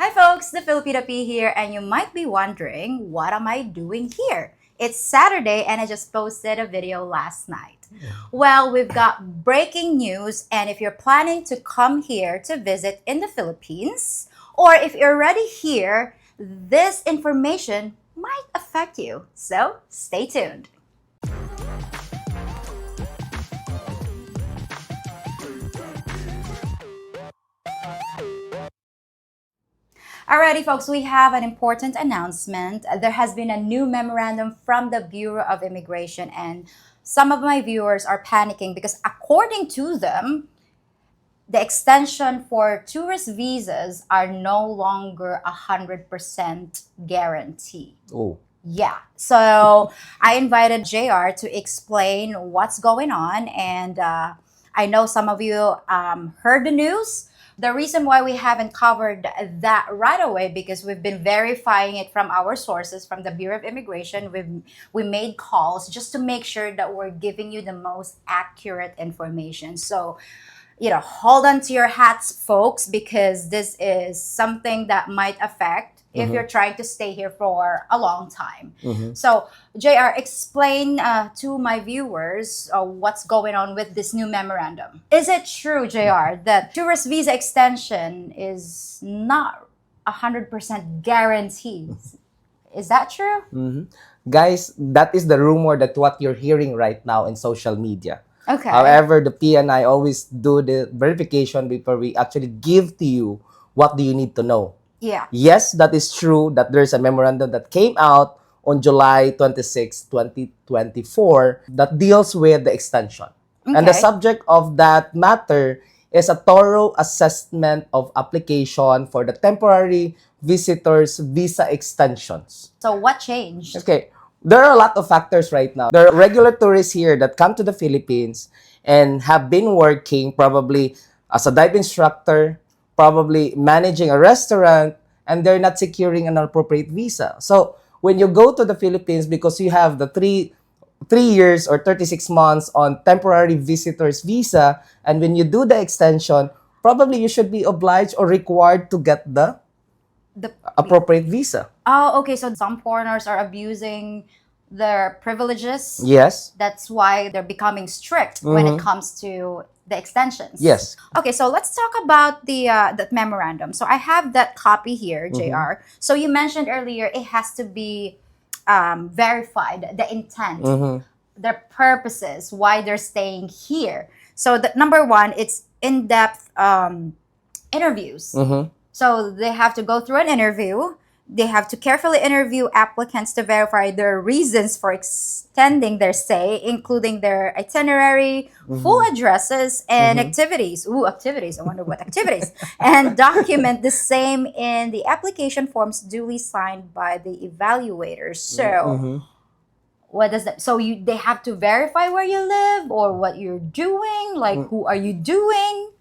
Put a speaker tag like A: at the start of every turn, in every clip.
A: Hi folks, the Filipino P here, and you might be wondering, what am I doing here? It's Saturday and I just posted a video last night. Well, we've got breaking news, and if you're planning to come here to visit in the Philippines, or if you're already here, this information might affect you. So stay tuned. Alrighty, folks, we have an important announcement. There has been a new memorandum from the Bureau of Immigration, and some of my viewers are panicking because, according to them, the extension for tourist visas are no longer 100% guarantee.
B: Oh,
A: Yeah, so I invited JR to explain what's going on, and I know some of you heard the news. The reason why we haven't covered that right away because we've been verifying it from our sources from the Bureau of Immigration. We made calls just to make sure that we're giving you the most accurate information. So, hold on to your hats, folks, because this is something that might affect if you're trying to stay here for a long time. So, JR, explain to my viewers what's going on with this new memorandum. Is it true, JR, that tourist visa extension is not 100% guaranteed? Is that true?
B: guys, that is the rumor that what you're hearing right now in social media.
A: Okay.
B: However, the PNI always do the verification before we actually give to you what do you need to know.
A: Yeah.
B: Yes, that is true that there's a memorandum that came out on July 26, 2024 that deals with the extension. And the
A: Okay.
B: subject of that matter is a thorough assessment of application for the temporary visitors visa extensions.
A: So what changed?
B: Okay, there are a lot of factors right now. There are regular tourists here that come to the Philippines and have been working probably as a dive instructor, probably managing a restaurant, and they're not securing an appropriate visa. So when you go to the Philippines, because you have the three years or 36 months on temporary visitors visa, and when you do the extension, probably you should be obliged or required to get the
A: The
B: appropriate visa.
A: Oh, okay. So some foreigners are abusing their privileges.
B: Yes.
A: That's why they're becoming strict when it comes to the extensions.
B: Yes.
A: Okay, so let's talk about that memorandum. So I have that copy here, JR. So you mentioned earlier it has to be verified, the intent, their purposes, why they're staying here. So the number one, it's in-depth interviews. So they have to go through an interview. They have to carefully interview applicants to verify their reasons for extending their stay, including their itinerary, full addresses, and activities. Ooh, activities. I wonder what activities. And document the same in the application forms duly signed by the evaluators. So, what does that? So they have to verify where you live or what you're doing. Like, who are you doing?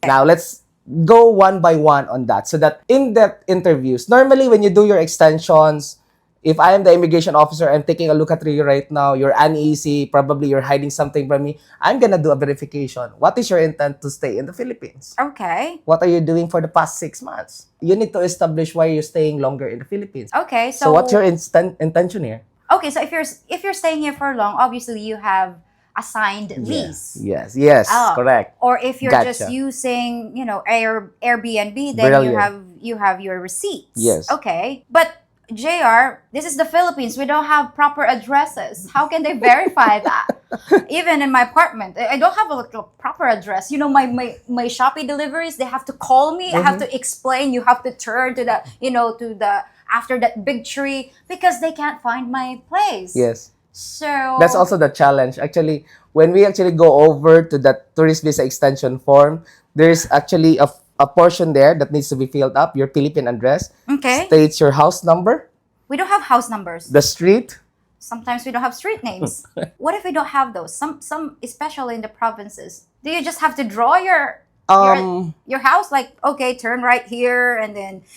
B: Now let's go one by one on that. So that in-depth interviews, normally when you do your extensions, if I am the immigration officer, I'm taking a look at you right now, you're uneasy, probably you're hiding something from me, I'm gonna do a verification. What is your intent to stay in the Philippines?
A: Okay.
B: What are you doing for the past 6 months? You need to establish why you're staying longer in the Philippines.
A: Okay.
B: So what's your intention here?
A: Okay, so if you're staying here for long, obviously you have a signed lease.
B: Yes,
A: Oh.
B: correct.
A: Or if you're just
B: Gotcha.
A: using, Airbnb, then
B: Brilliant.
A: you have your receipts.
B: Yes.
A: Okay. But JR, this is the Philippines. We don't have proper addresses. How can they verify that? Even in my apartment, I don't have a proper address. My Shopee deliveries, they have to call me. I have to explain. You have to turn to the after that big tree because they can't find my place.
B: Yes.
A: So
B: That's also the challenge. Actually, when we actually go over to that tourist visa extension form, there's actually a portion there that needs to be filled up. Your Philippine address
A: okay.
B: states your house number,
A: We don't have house numbers.
B: the street.
A: Sometimes we don't have street names. What if we don't have those? Some especially in the provinces. Do you just have to draw your house like, okay, turn right here and then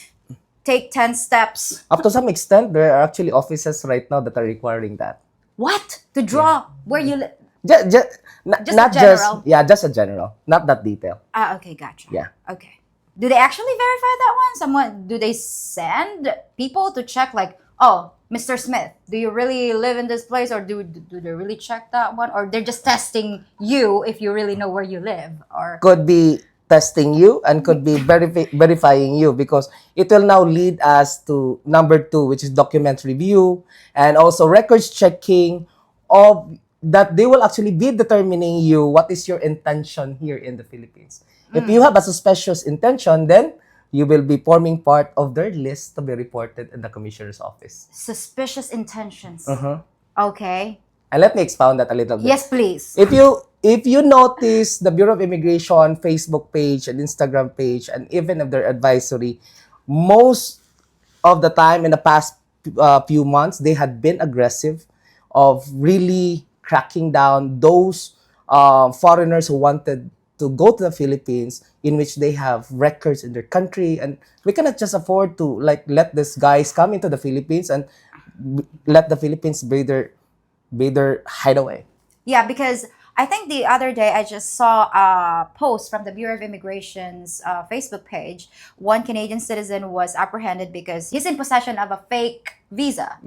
A: take 10 steps?
B: Up to some extent, there are actually offices right now that are requiring that.
A: What? To draw where you live?
B: Just
A: a general?
B: just a general, not that detail.
A: Okay, gotcha.
B: Yeah.
A: Okay. Do they actually verify that one? Do they send people to check, like, oh, Mr. Smith, do you really live in this place, or do they really check that one, or they're just testing you if you really know where you live, or
B: Could be testing you and could be verifying you, because it will now lead us to number two, which is document review and also records checking of that. They will actually be determining you what is your intention here in the Philippines. If you have a suspicious intention, then you will be forming part of their list to be reported in the commissioner's office.
A: suspicious intentions?
B: Uh-huh.
A: Okay.
B: And let me expound that a little bit.
A: Yes, please.
B: If you notice the Bureau of Immigration Facebook page and Instagram page and even of their advisory, most of the time in the past few months, they had been aggressive of really cracking down those foreigners who wanted to go to the Philippines, in which they have records in their country, and we cannot just afford to like let these guys come into the Philippines and let the Philippines be their hideaway.
A: Yeah, because I think the other day I just saw a post from the Bureau of Immigration's Facebook page. One Canadian citizen was apprehended because he's in possession of a fake visa.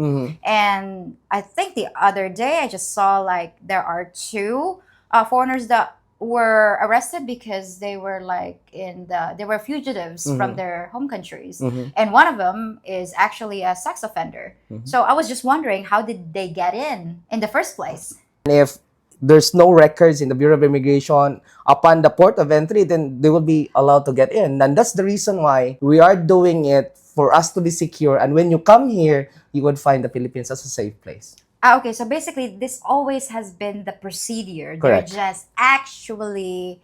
A: And I think the other day I just saw like there are two foreigners that were arrested because they were they were fugitives from their home countries, and one of them is actually a sex offender. So I was just wondering, how did they get in the first place?
B: If there's no records in the Bureau of Immigration upon the port of entry, then they will be allowed to get in. And that's the reason why we are doing it, for us to be secure. And when you come here, you would find the Philippines as a safe place.
A: Okay, so basically this always has been the procedure.
B: Correct.
A: They're just actually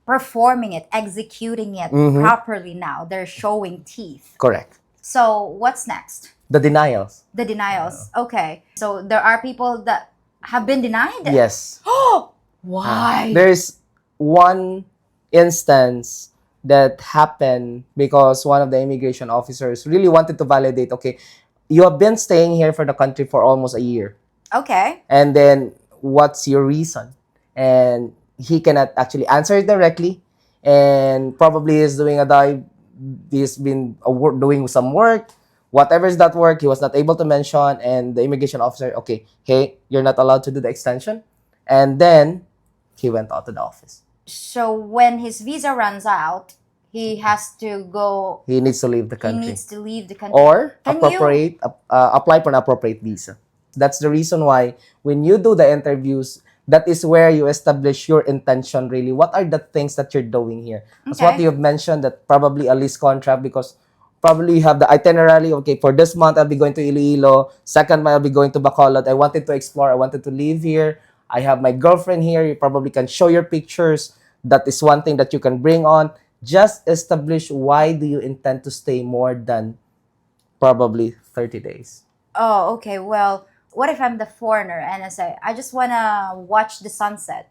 A: performing it, executing it properly now. They're showing teeth.
B: Correct.
A: So what's next?
B: The denials.
A: The denials. Okay. So there are people that have been denied?
B: Yes.
A: Oh, why?
B: There's one instance that happened because one of the immigration officers really wanted to validate, okay, you have been staying here for the country for almost a year.
A: Okay.
B: And then what's your reason? And he cannot actually answer it directly, and probably is doing a dive. He's been doing some work. Whatever is that work, he was not able to mention, and the immigration officer, okay, hey, you're not allowed to do the extension. And then he went out to the office.
A: So when his visa runs out, he has to go.
B: He needs to leave the
A: He
B: country.
A: needs to leave the country.
B: Or
A: Can
B: apply for an appropriate visa. That's the reason why when you do the interviews, that is where you establish your intention really. What are the things that you're doing here? That's what you've mentioned, that probably a lease contract, because probably you have the itinerary. Okay, for this month, I'll be going to Iloilo. Second month, I'll be going to Bacolod. I wanted to explore. I wanted to live here. I have my girlfriend here. You probably can show your pictures. That is one thing that you can bring on. Just establish, why do you intend to stay more than probably 30 days?
A: Oh, okay. Well, what if I'm the foreigner and I say, I just want to watch the sunset?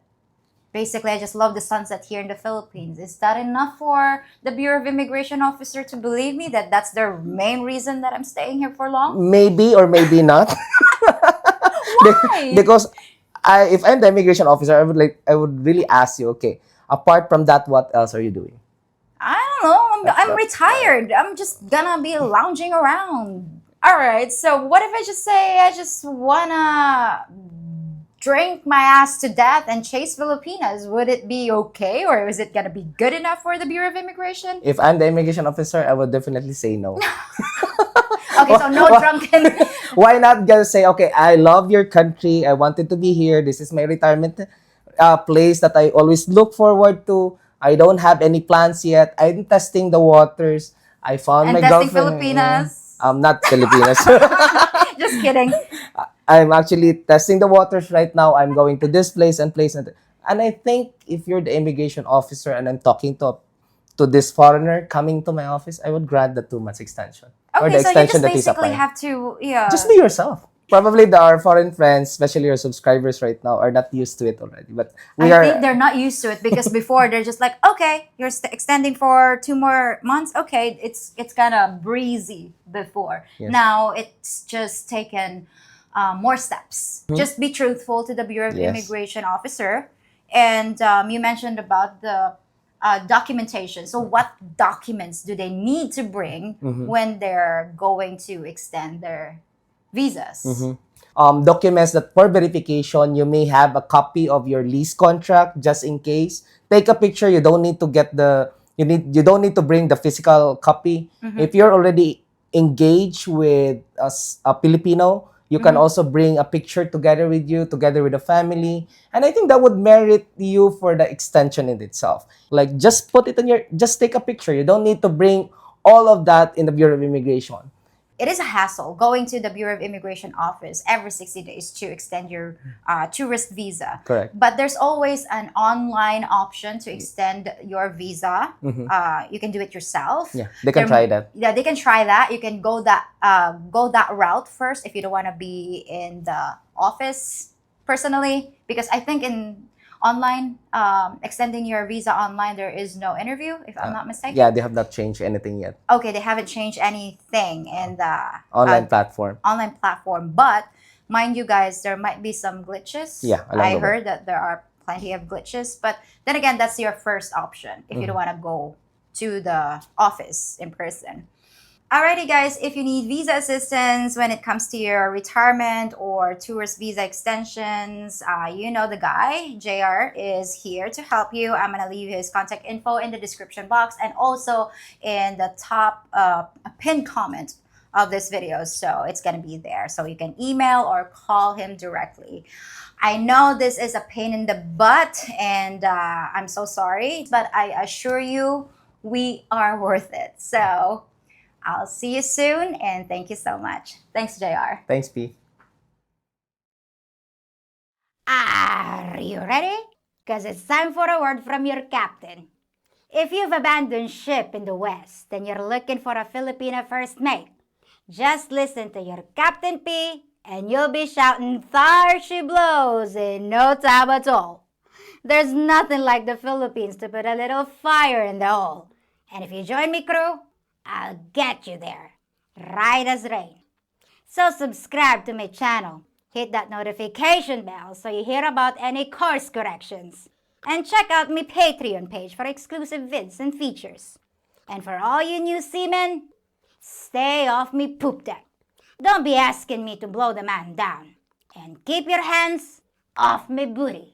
A: Basically, I just love the sunset here in the Philippines. Is that enough for the Bureau of Immigration officer to believe me that that's their main reason that I'm staying here for long?
B: Maybe or maybe not.
A: Why?
B: Because if I'm the immigration officer, I would really ask you, okay, apart from that, what else are you doing?
A: I don't know. I'm retired. I'm just gonna be lounging around. All right. So what if I just say I just wanna drink my ass to death and chase Filipinas? Would it be okay, or is it gonna be good enough for the Bureau of Immigration?
B: If I'm the immigration officer, I would definitely say no.
A: Okay, so no drunken.
B: Why not just say, okay, I love your country. I wanted to be here. This is my retirement place that I always look forward to. I don't have any plans yet. I'm testing the waters. I found
A: And
B: my
A: testing
B: girlfriend.
A: Filipinas.
B: Not Filipinas.
A: Just kidding.
B: I'm actually testing the waters right now. I'm going to this place and place. And I think if you're the immigration officer and I'm talking to this foreigner coming to my office, I would grant the 2 months extension. Or the
A: Okay, so you
B: extension
A: just
B: that he's
A: basically
B: applying.
A: have to, yeah.
B: Just be yourself. Probably our foreign friends, especially your subscribers right now, are not used to it already. But
A: I think they're not used to it, because before they're just like, okay, you're extending for 2 more months. Okay, it's kind of breezy before.
B: Yes.
A: Now it's just taken more steps. Just be truthful to the Bureau of
B: Yes.
A: Immigration officer. And you mentioned about the documentation. So what documents do they need to bring when they're going to extend their visas?
B: Documents that for verification, you may have a copy of your lease contract just in case. Take a picture. You don't need to get you don't need to bring the physical copy. If you're already engaged with a Filipino, you can also bring a picture together with you, together with the family. And I think that would merit you for the extension in itself. Like just put it on just take a picture. You don't need to bring all of that in the Bureau of Immigration.
A: It is a hassle going to the Bureau of Immigration office every 60 days to extend your tourist visa.
B: Correct.
A: But there's always an online option to extend your visa. You can do it yourself.
B: Yeah, they can try that.
A: Yeah, they can try that. You can go that route first if you don't want to be in the office personally, because I think in online extending your visa online, there is no interview, if I'm not mistaken.
B: Yeah, they have not changed anything yet.
A: Okay, they haven't changed anything in the
B: Online platform.
A: Online platform, but mind you guys, there might be some glitches.
B: Yeah,
A: I heard that there are plenty of glitches, but then again, that's your first option if you don't want to go to the office in person. Alrighty guys, if you need visa assistance when it comes to your retirement or tourist visa extensions, you know the guy, JR, is here to help you. I'm going to leave his contact info in the description box and also in the top pinned comment of this video. So it's going to be there. So you can email or call him directly. I know this is a pain in the butt and I'm so sorry, but I assure you we are worth it. So I'll see you soon, and thank you so much. Thanks, JR.
B: Thanks, P.
A: Are you ready? Because it's time for a word from your captain. If you've abandoned ship in the West and you're looking for a Filipino first mate, just listen to your Captain P and you'll be shouting "Thar she blows" in no time at all. There's nothing like the Philippines to put a little fire in the hole. And if you join me, crew, I'll get you there, right as rain. So subscribe to my channel, hit that notification bell so you hear about any course corrections, and check out my Patreon page for exclusive vids and features. And for all you new seamen, stay off me poop deck. Don't be asking me to blow the man down, and keep your hands off me booty.